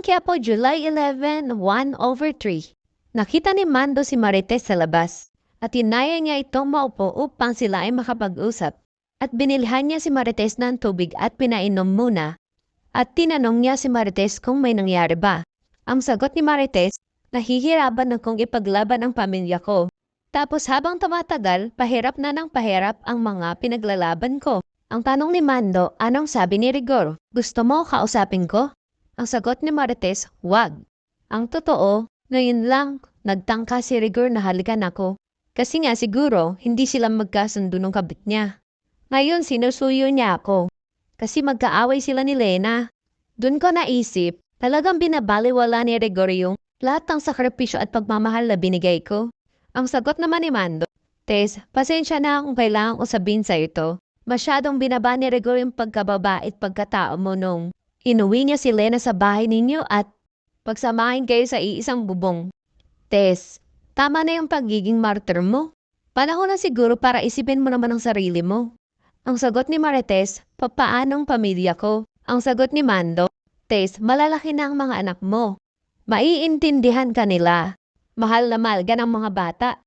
Quiapo, July 11, 1/3. Nakita ni Mando si Marites sa labas at inaya niya itong maupo upang sila ay makapag-usap. At binilhan niya si Marites ng tubig at pinainom muna. At tinanong niya si Marites kung may nangyari ba. Ang sagot ni Marites, nahihirapan na kong ipaglaban ang pamilya ko. Tapos habang tumatagal, pahirap na ng pahirap ang mga pinaglalaban ko. Ang tanong ni Mando, anong sabi ni Rigor? Gusto mo kausapin ko? Ang sagot ni Marites, wag. Ang totoo, ngayon lang, nagtangka si Rigor na halikan ako. Kasi nga siguro, hindi sila magkasundo ng kabit niya. Ngayon sinusuyo niya ako. Kasi magkaaway sila ni Lena. Doon ko naisip, talagang binabaliwala ni Rigor yung lahat ng sakripisyo at pagmamahal na binigay ko. Ang sagot naman ni Mando, Tess, pasensya na kung kailangan ko sabihin sa ito. Masyadong binaba ni Rigor yung pagkababait pagkatao mo nung inuwi niya si Lena sa bahay ninyo at pagsamahin kayo sa iisang bubong. Tess, tama na yung pagiging martyr mo. Panahon na siguro para isipin mo naman ang sarili mo. Ang sagot ni Marites, papaanong pamilya ko? Ang sagot ni Mando, Tess, malalaki na ang mga anak mo. Maiintindihan ka nila. Mahal na mahal ka ng mga bata.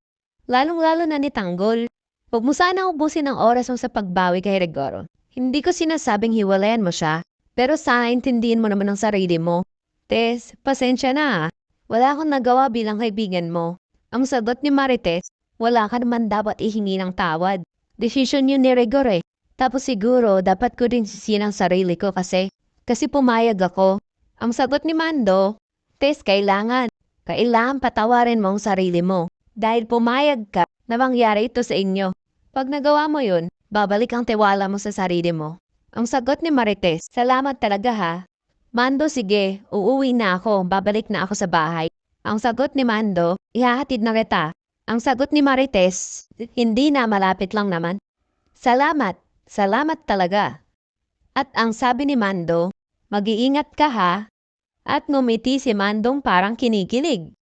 Lalong-lalo na ni Tanggol. Huwag mo sana ubusin ang oras mo sa pagbawi kay Rigor. Hindi ko sinasabing hiwalayan mo siya. Pero sana intindihin mo naman ang sarili mo. Tess, pasensya na. Wala akong nagawa bilang kaibigan mo. Ang sagot ni Marites, wala ka naman dapat ihingi ng tawad. Desisyon yun ni Rigor eh. Tapos siguro dapat ko din sisihin ang sarili ko kasi pumayag ako. Ang sagot ni Mando, Tess, kailangan patawarin mo ang sarili mo. Dahil pumayag ka na mangyari ito sa inyo. Pag nagawa mo yun, babalik ang tiwala mo sa sarili mo. Ang sagot ni Marites, salamat talaga ha. Mando, sige, uuwi na ako, babalik na ako sa bahay. Ang sagot ni Mando, ihahatid na kita. Ang sagot ni Marites, hindi na, malapit lang naman. Salamat talaga. At ang sabi ni Mando, mag-iingat ka ha. At ngumiti si Mandong parang kinikilig.